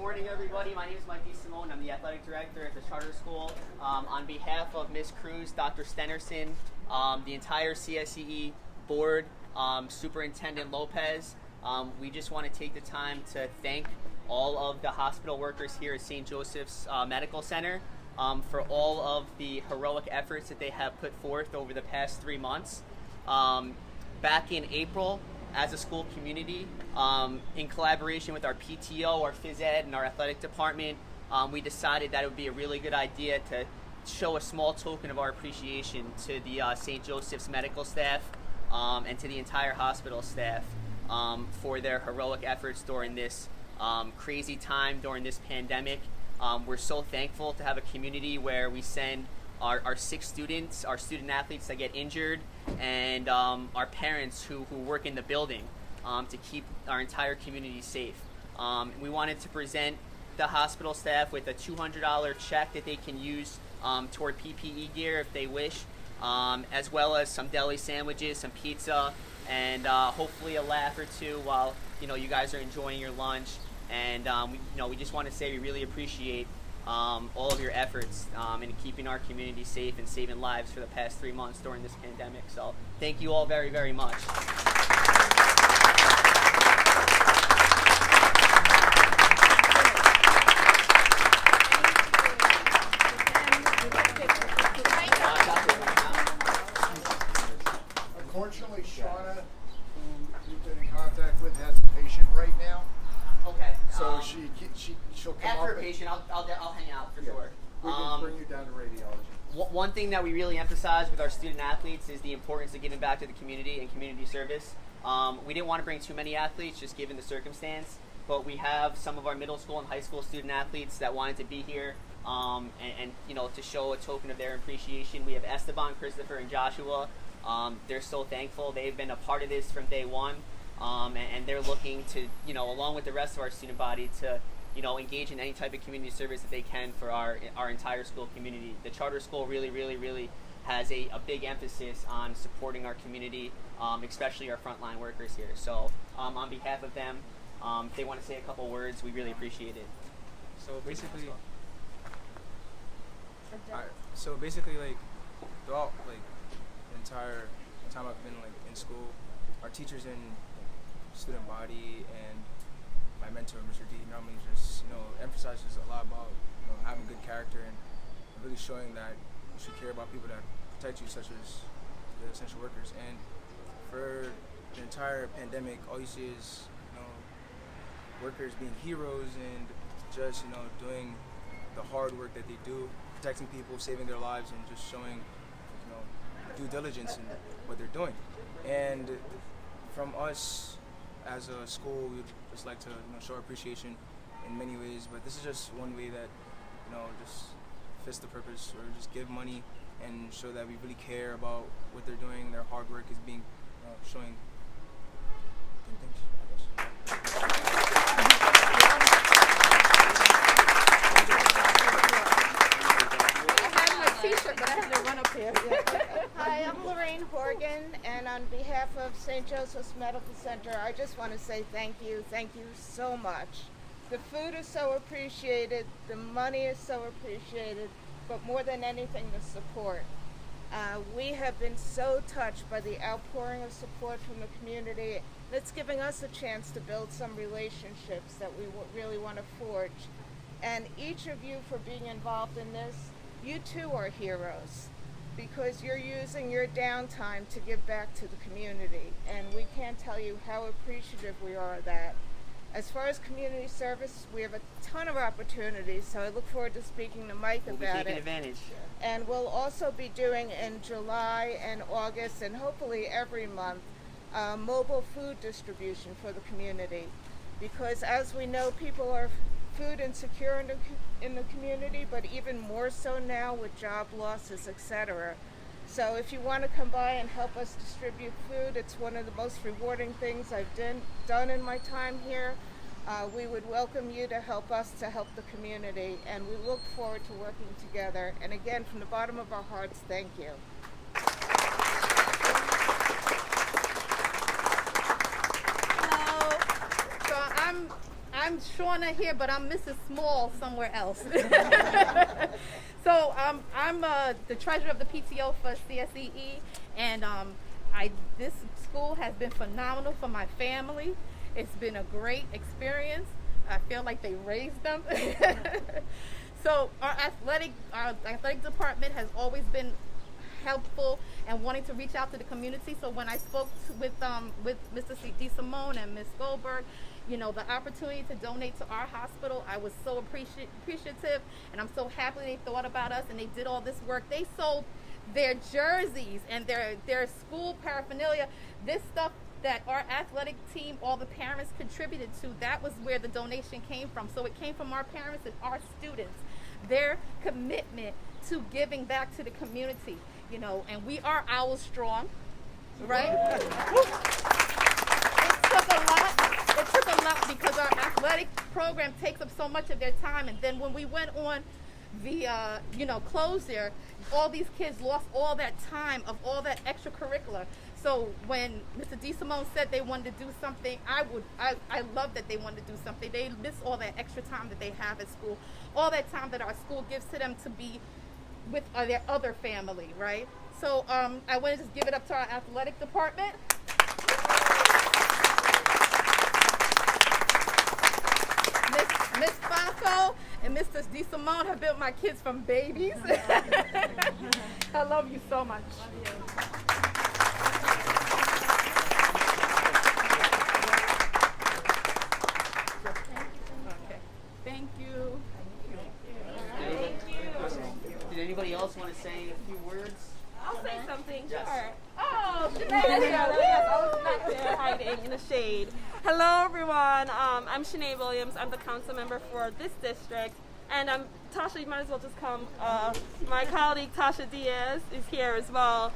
morning, everybody. My name is Mike DeSimone. I'm the athletic director at the charter school. On behalf of Ms. Cruz, Dr. Stenerson, the entire CSEE board, Superintendent Lopez, we just want to take the time to thank all of the hospital workers here at St. Joseph's Medical Center for all of the heroic efforts that they have put forth over the past 3 months. Back in April, as a school community, in collaboration with our PTO, our phys ed, and our athletic department, we decided that it would be a really good idea to show a small token of our appreciation to the St. Joseph's medical staff and to the entire hospital staff for their heroic efforts during this crazy time, during this pandemic. We're so thankful to have a community where we send our sick students, our student athletes that get injured, and our parents who work in the building to keep our entire community safe. We wanted to present the hospital staff with a $200 check that they can use toward PPE gear if they wish, as well as some deli sandwiches, some pizza, and hopefully a laugh or two while you guys are enjoying your lunch. And we just want to say we really appreciate all of your efforts in keeping our community safe and saving lives for the past 3 months during this pandemic. So thank you all very, very much. Unfortunately, Shauna, who you've been in contact with, has a patient right now. Okay. So she'll come after up a patient, I'll hang out for sure. We can bring you down to radiology. One thing that we really emphasize with our student athletes is the importance of giving back to the community and community service. We didn't want to bring too many athletes just given the circumstance, but we have some of our middle school and high school student athletes that wanted to be here and to show a token of their appreciation. We have Esteban, Christopher, and Joshua. They're so thankful. They've been a part of this from day one, and they're looking to, along with the rest of our student body, to engage in any type of community service that they can for our entire school community. The charter school really has a big emphasis on supporting our community, especially our frontline workers here. So on behalf of them, if they want to say a couple words, we really appreciate it. So basically, throughout the entire time I've been in school, our teachers and student body and my mentor, Mr. D, normally just emphasizes a lot about having good character and really showing that you should care about people that protect you, such as the essential workers. And for the entire pandemic, all you see is workers being heroes and just doing the hard work that they do, protecting people, saving their lives, and just showing due diligence in what they're doing. And from us as a school, we'd just like to show appreciation in many ways, but this is just one way that just fits the purpose, or just give money and show that we really care about what they're doing. Their hard work is being showing good things, I guess. Hi, I'm Lorraine Horgan, and on behalf of St. Joseph's Medical Center, I just want to say thank you so much. The food is so appreciated, the money is so appreciated, but more than anything, the support. We have been so touched by the outpouring of support from the community. It's giving us a chance to build some relationships that we really want to forge. And each of you for being involved in this, you too are heroes, because you're using your downtime to give back to the community, and we can't tell you how appreciative we are of that. As far as community service, we have a ton of opportunities, so I look forward to speaking to Mike about it. We'll be taking advantage. And we'll also be doing in July and August, and hopefully every month, mobile food distribution for the community, because as we know, people are food insecure in the community, but even more so now with job losses, etc. So if you want to come by and help us distribute food, it's one of the most rewarding things I've done in my time here. We would welcome you to help us to help the community, and we look forward to working together. And again, from the bottom of our hearts, thank you. Hello. So I'm Shauna here, but I'm Mrs. Small somewhere else. So I'm the treasurer of the PTO for CSEE, and this school has been phenomenal for my family. It's been a great experience. I feel like they raised them. So our athletic department has always been helpful and wanting to reach out to the community. So when I spoke with Mr. DeSimone and Ms. Goldberg, you know, the opportunity to donate to our hospital, I was so appreciative, and I'm so happy they thought about us and they did all this work. They sold their jerseys and their school paraphernalia, this stuff that our athletic team, all the parents contributed to. That was where the donation came from. So it came from our parents and our students, their commitment to giving back to the community, you know, and we are Owls Strong, right? It took a lot because our athletic program takes up so much of their time, and then when we went on the closure, all these kids lost all that time of all that extracurricular. So when Mr. DeSimone said they wanted to do something, I love that they wanted to do something. They miss all that extra time that they have at school, all that time that our school gives to them to be with their other family, right? So I want to just give it up to our athletic department. Miss Faso and Mr. DeSimone have been my kids from babies. I love you so much. Love you. Okay. Thank you. Did anybody else want to say a few words? I'll say something. Yes. Sure. Oh, I was back there hiding in the shade. Hello, everyone. I'm Shanae Williams. I'm the council member for this district. And Tasha, you might as well just come. My colleague, Tasha Diaz, is here as well.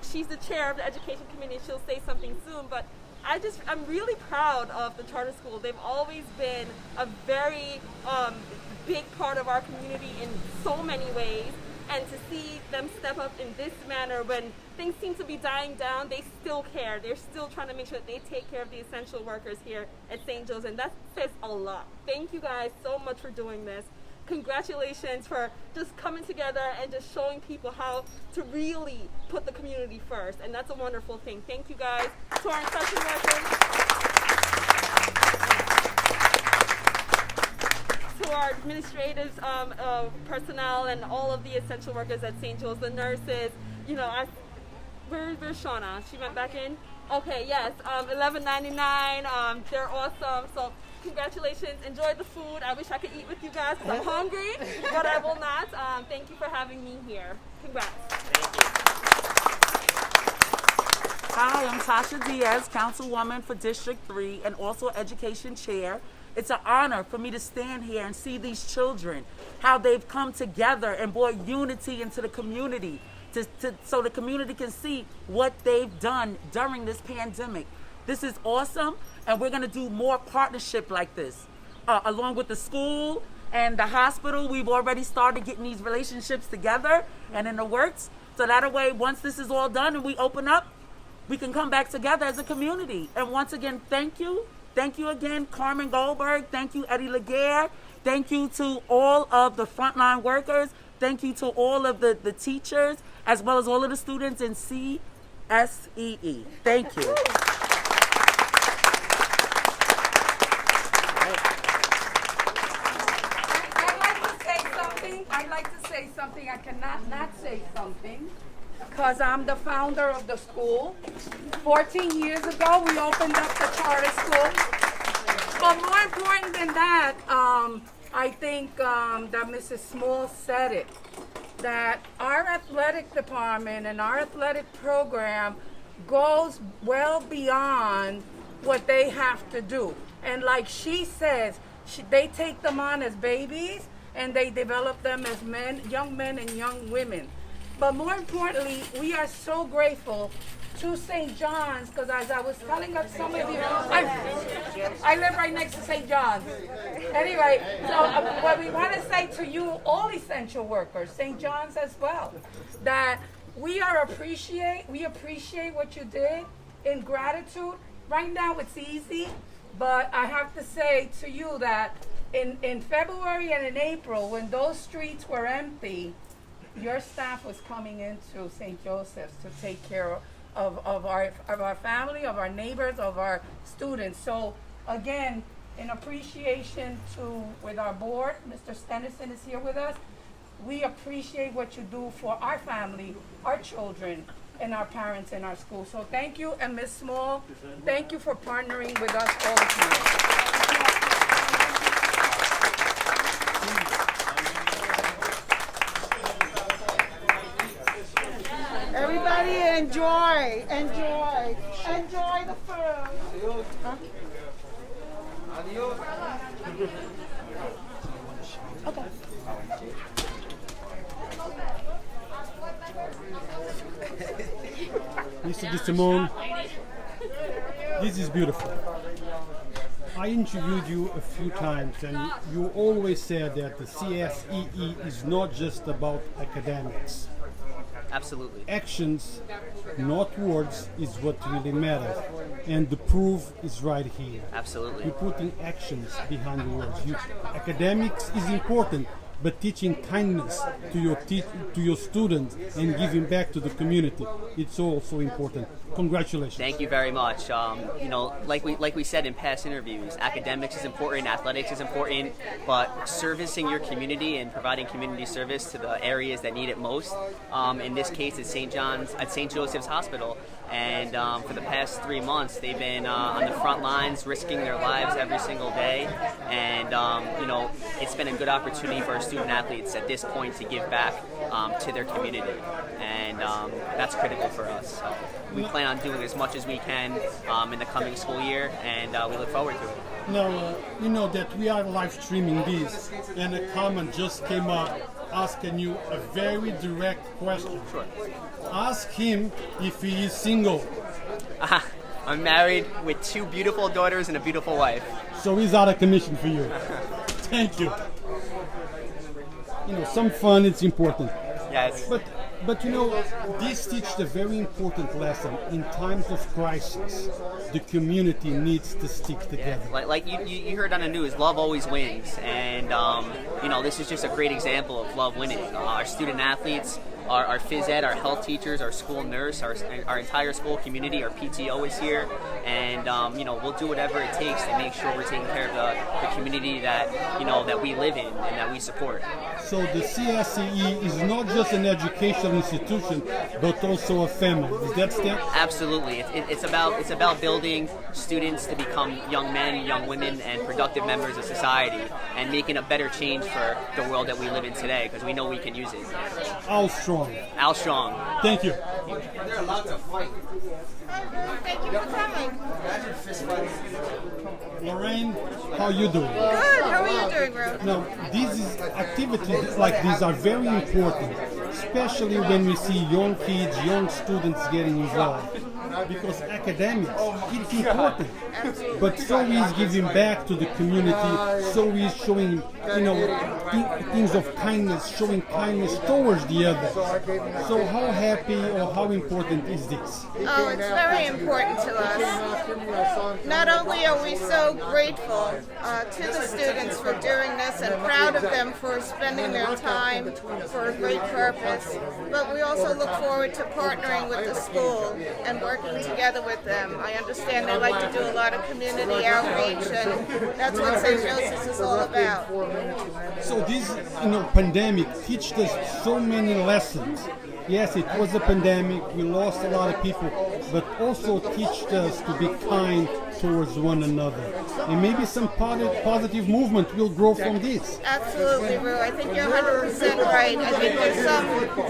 She's the chair of the education committee. She'll say something soon. But I'm really proud of the charter school. They've always been a very big part of our community in so many ways. And to see them step up in this manner when things seem to be dying down, they still care. They're still trying to make sure that they take care of the essential workers here at St. Joe's, and that says a lot. Thank you guys so much for doing this. Congratulations for just coming together and just showing people how to really put the community first, and that's a wonderful thing. Thank you guys. To our essential workers, to our administrative personnel and all of the essential workers at St. Joe's, the nurses, you know, where's Shauna? She went back in? Okay, yes, $11.99, they're awesome, so congratulations, enjoy the food. I wish I could eat with you guys because I'm hungry, but I will not. Thank you for having me here. Congrats. Thank you. Hi, I'm Tasha Diaz, Councilwoman for District 3 and also Education Chair. It's an honor for me to stand here and see these children, how they've come together and brought unity into the community so the community can see what they've done during this pandemic. This is awesome, and we're going to do more partnership like this. Along with the school and the hospital, we've already started getting these relationships together and in the works. So that way, once this is all done and we open up, we can come back together as a community. And once again, thank you. Thank you again, Carmen Goldberg. Thank you, Eddie LaGuerre. Thank you to all of the frontline workers. Thank you to all of the teachers, as well as all of the students in CSEE. Thank you. I'd like to say something. I cannot not say something because I'm the founder of the school. 14 years ago, we opened up the charter school. But more important than that, I think that Mrs. Small said it, that our athletic department and our athletic program goes well beyond what they have to do. And like she says, they take them on as babies and they develop them as young men and young women. But more importantly, we are so grateful to St. John's, because as I was telling some of you, I live right next to St. John's. Anyway, so what we want to say to you, all essential workers, St. John's as well, that we appreciate what you did in gratitude. Right now it's easy. But I have to say to you that in February and in April, when those streets were empty, your staff was coming into St. Joseph's to take care of our family, of our neighbors, of our students. So again, in appreciation with our board, Mr. Stennerson is here with us. We appreciate what you do for our family, our children, and our parents in our school. So thank you, and Ms. Small, thank you for partnering with us all the time. Everybody enjoy the food. Huh? Okay. Mr. DeSimone, this is beautiful. I interviewed you a few times and you always said that the CSEE is not just about academics. Absolutely. Actions, not words, is what really matters. And the proof is right here. Absolutely. You're putting actions behind the words. Academics is important, but teaching kindness to your students and giving back to the community, it's also important. Congratulations. Thank you very much. Like we said in past interviews, academics is important, athletics is important, but servicing your community and providing community service to the areas that need it most. In this case, at St. Joseph's Hospital, and for the past 3 months, they've been on the front lines, risking their lives every single day, and it's been a good opportunity for our student athletes at this point to give back to their community, and that's critical for us. So we plan on doing as much as we can in the coming school year, and we look forward to it. Now, you know that we are live streaming this, and a comment just came up asking you a very direct question. Sure. Ask him if he is single. I'm married with 2 beautiful daughters and a beautiful wife. So he's out of commission for you. Thank you. You know, some fun, it's important. Yes. But you know, this teaches a very important lesson. In times of crisis, the community needs to stick together. Yeah. Like you heard on the news, love always wins. And, this is just a great example of love winning. Our student athletes, our phys ed, our health teachers, our school nurse, our entire school community, our PTO is here. And, we'll do whatever it takes to make sure we're taking care of the community that we live in and that we support. So the CSEE is not just an educational institution, but also a family. Is that stand? Absolutely. It's about building students to become young men, young women, and productive members of society, and making a better change for the world that we live in today, because we know we can use it. Al Strong. Al Strong. Thank you. They're allowed to fight. Thank you for coming. Imagine fist fighting. Lorraine, how are you doing? Good. How are you doing, Ruth? Now, activities like these are very important, especially when we see young kids, young students getting involved. Because academics, it's important. But so is giving back to the community, so is showing, things of kindness, showing kindness towards the other. So how happy or how important is this? Oh, it's very important to us. Not only are we so grateful to the students for doing this and proud of them for spending their time for a great purpose, but we also look forward to partnering with the school and working together with them. I understand they like to do a lot of community outreach, and that's what St. Joseph's is all about. So this, pandemic teaches us so many lessons. Yes, it was a pandemic, we lost a lot of people, but also teached us to be kind towards one another. And maybe some positive movement will grow from this. Absolutely, Rue. I think you're 100% right. I think there's some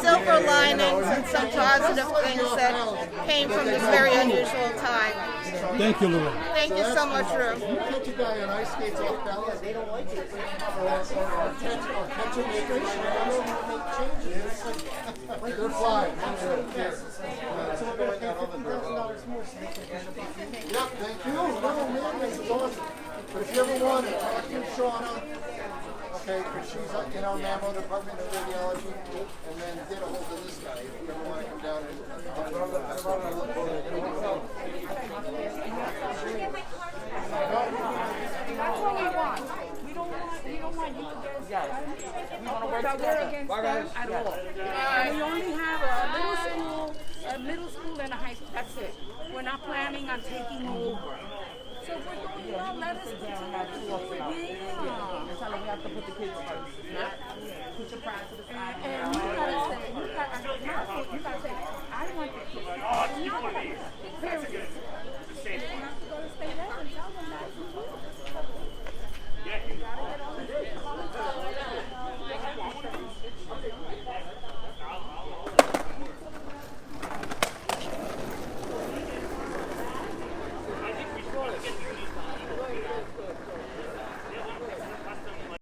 silver linings and some positive things that came from this very unusual time. Thank you, Lorraine. Thank you so much, Rue. You catch a guy on ice skates off balance, they don't like it. Or catch him with they're flying. So we're going to pay $50,000 more. Yep, thank you. No, man, this is awesome. But if you ever want to talk to Shauna, okay, because she's in our mammo department of radiology, and then get a hold of this guy if you ever want to come down and That's what we want. We don't want you against Yes. We want to work that we're together. against them at all. And we only have a middle school and a high school. That's it. We're not planning on taking over. So if we're doing well, let us continue to do it. Yeah. Tell them we have to put the kids first.